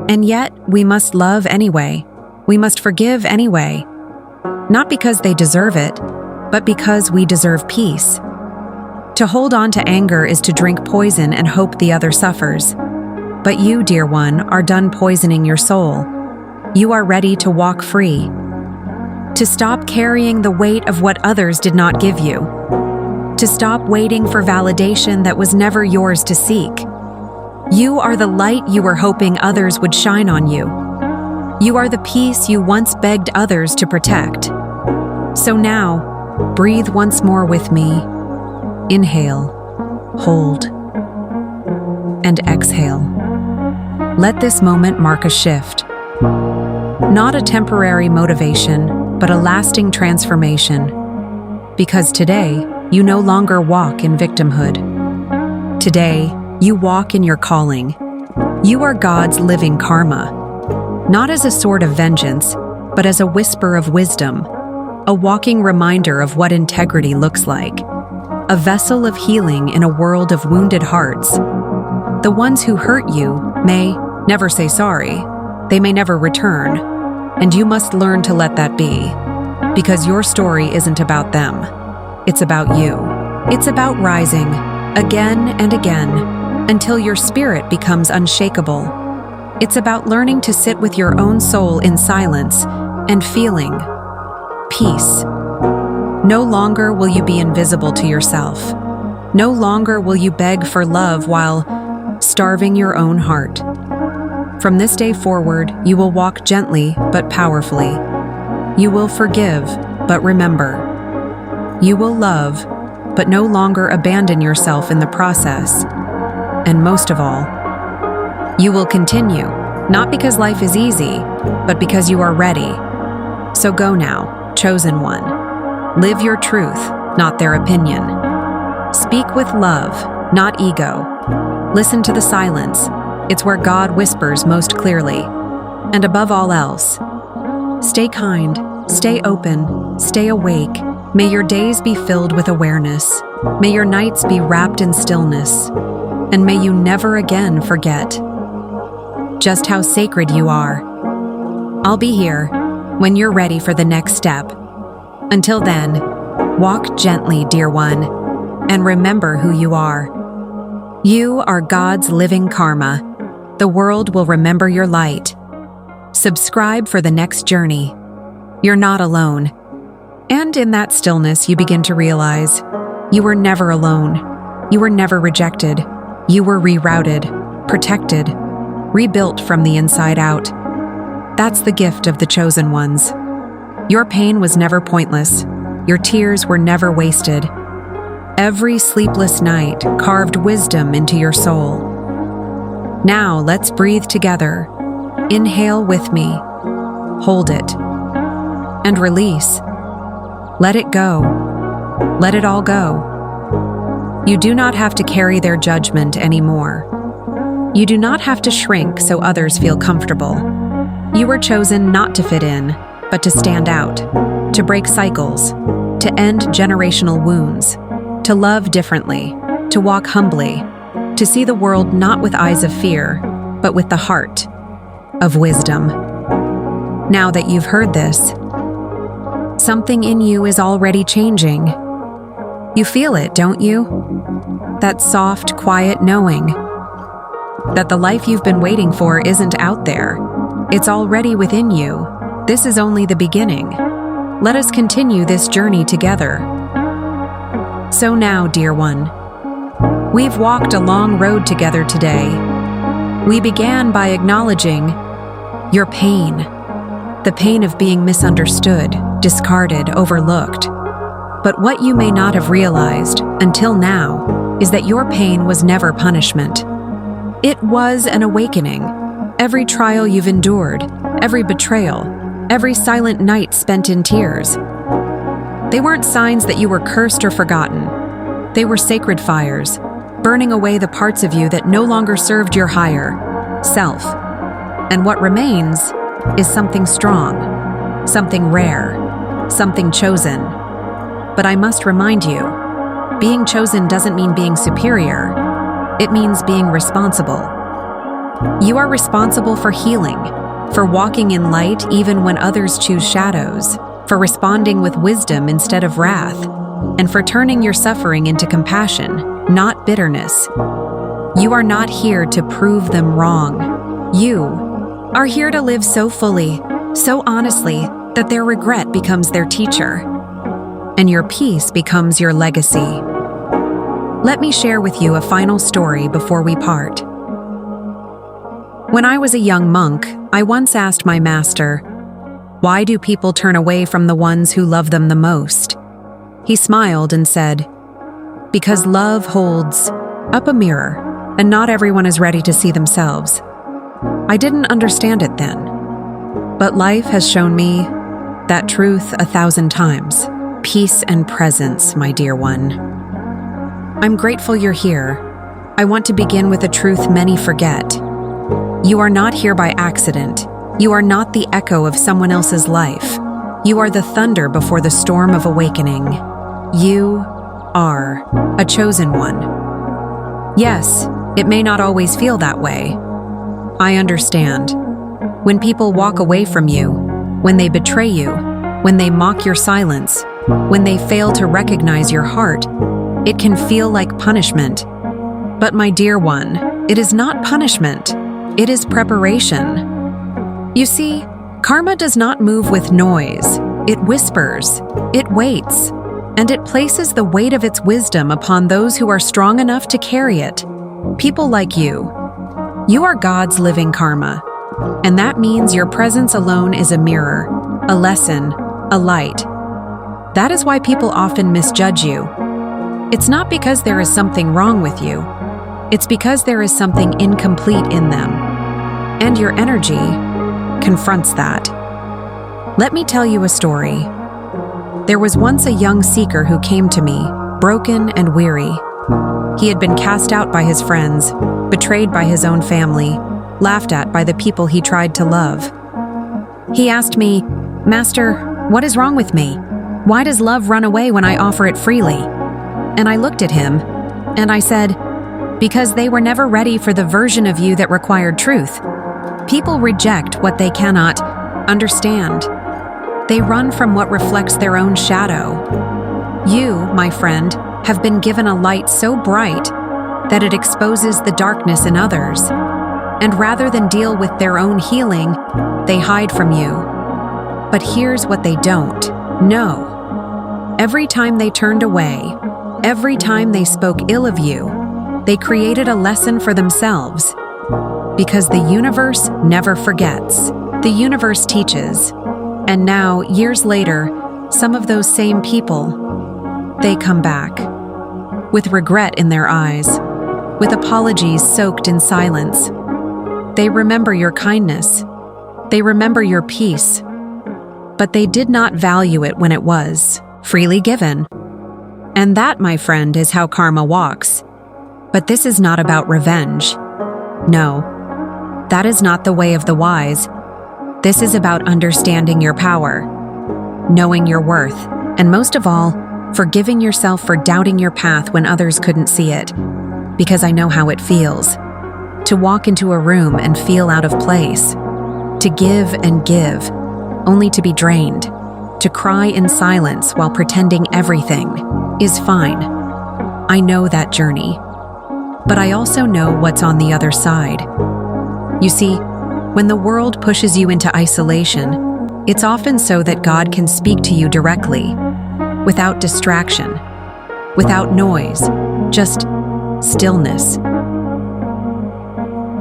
And yet, we must love anyway. We must forgive anyway. Not because they deserve it, but because we deserve peace. To hold on to anger is to drink poison and hope the other suffers. But you, dear one, are done poisoning your soul. You are ready to walk free. To stop carrying the weight of what others did not give you. To stop waiting for validation that was never yours to seek. You are the light you were hoping others would shine on you. You are the peace you once begged others to protect. So now, breathe once more with me. Inhale, hold, and exhale. Let this moment mark a shift. Not a temporary motivation, but a lasting transformation. Because today, you no longer walk in victimhood. Today, you walk in your calling. You are God's living karma. Not as a sword of vengeance, but as a whisper of wisdom, a walking reminder of what integrity looks like, a vessel of healing in a world of wounded hearts. The ones who hurt you may never say sorry, they may never return, and you must learn to let that be, because your story isn't about them, it's about you. It's about rising, again and again, until your spirit becomes unshakable. It's about learning to sit with your own soul in silence and feeling peace. No longer will you be invisible to yourself. No longer will you beg for love while starving your own heart. From this day forward, you will walk gently but powerfully. You will forgive, but remember. You will love, but no longer abandon yourself in the process. And most of all, you will continue, not because life is easy, but because you are ready. So go now, chosen one. Live your truth, not their opinion. Speak with love, not ego. Listen to the silence. It's where God whispers most clearly. And above all else, stay kind, stay open, stay awake. May your days be filled with awareness. May your nights be wrapped in stillness. And may you never again forget just how sacred you are. I'll be here when you're ready for the next step. Until then, walk gently, dear one, and remember who you are. You are God's living karma. The world will remember your light. Subscribe for the next journey. You're not alone. And in that stillness, you begin to realize you were never alone. You were never rejected. You were rerouted, protected, rebuilt from the inside out. That's the gift of the chosen ones. Your pain was never pointless. Your tears were never wasted. Every sleepless night carved wisdom into your soul. Now let's breathe together. Inhale with me. Hold it. And release. Let it go. Let it all go. You do not have to carry their judgment anymore. You do not have to shrink so others feel comfortable. You were chosen not to fit in, but to stand out, to break cycles, to end generational wounds, to love differently, to walk humbly, to see the world not with eyes of fear, but with the heart of wisdom. Now that you've heard this, something in you is already changing. You feel it, don't you? That soft, quiet knowing that the life you've been waiting for isn't out there. It's already within you. This is only the beginning. Let us continue this journey together. So now, dear one, we've walked a long road together today. We began by acknowledging your pain, the pain of being misunderstood, discarded, overlooked. But what you may not have realized until now is that your pain was never punishment. It was an awakening. Every trial you've endured, every betrayal, every silent night spent in tears, they weren't signs that you were cursed or forgotten. They were sacred fires, burning away the parts of you that no longer served your higher self. And what remains is something strong, something rare, something chosen. But I must remind you, being chosen doesn't mean being superior. It means being responsible. You are responsible for healing, for walking in light even when others choose shadows, for responding with wisdom instead of wrath, and for turning your suffering into compassion, not bitterness. You are not here to prove them wrong. You are here to live so fully, so honestly, that their regret becomes their teacher, and your peace becomes your legacy. Let me share with you a final story before we part. When I was a young monk, I once asked my master, "Why do people turn away from the ones who love them the most?" He smiled and said, "Because love holds up a mirror, and not everyone is ready to see themselves." I didn't understand it then, but life has shown me that truth 1,000 times. Peace and presence, my dear one. I'm grateful you're here. I want to begin with a truth many forget. You are not here by accident. You are not the echo of someone else's life. You are the thunder before the storm of awakening. You are a chosen one. Yes, it may not always feel that way. I understand. When people walk away from you, when they betray you, when they mock your silence, when they fail to recognize your heart, it can feel like punishment. But my dear one, it is not punishment. It is preparation. You see, karma does not move with noise. It whispers, it waits, and it places the weight of its wisdom upon those who are strong enough to carry it. People like you. You are God's living karma, and that means your presence alone is a mirror, a lesson, a light. That is why people often misjudge you. It's not because there is something wrong with you. It's because there is something incomplete in them. And your energy confronts that. Let me tell you a story. There was once a young seeker who came to me, broken and weary. He had been cast out by his friends, betrayed by his own family, laughed at by the people he tried to love. He asked me, "Master, what is wrong with me? Why does love run away when I offer it freely?" And I looked at him, and I said, "Because they were never ready for the version of you that required truth. People reject what they cannot understand. They run from what reflects their own shadow. You, my friend, have been given a light so bright that it exposes the darkness in others. And rather than deal with their own healing, they hide from you. But here's what they don't know. Every time they turned away, every time they spoke ill of you, they created a lesson for themselves. Because the universe never forgets. The universe teaches. And now, years later, some of those same people, they come back. With regret in their eyes, with apologies soaked in silence. They remember your kindness. They remember your peace. But they did not value it when it was freely given. And that, my friend, is how karma walks. But this is not about revenge. No, that is not the way of the wise. This is about understanding your power, knowing your worth, and most of all, forgiving yourself for doubting your path when others couldn't see it. Because I know how it feels. To walk into a room and feel out of place. To give and give, only to be drained. To cry in silence while pretending everything is fine. I know that journey. But I also know what's on the other side. You see, when the world pushes you into isolation, it's often so that God can speak to you directly, without distraction, without noise, just stillness.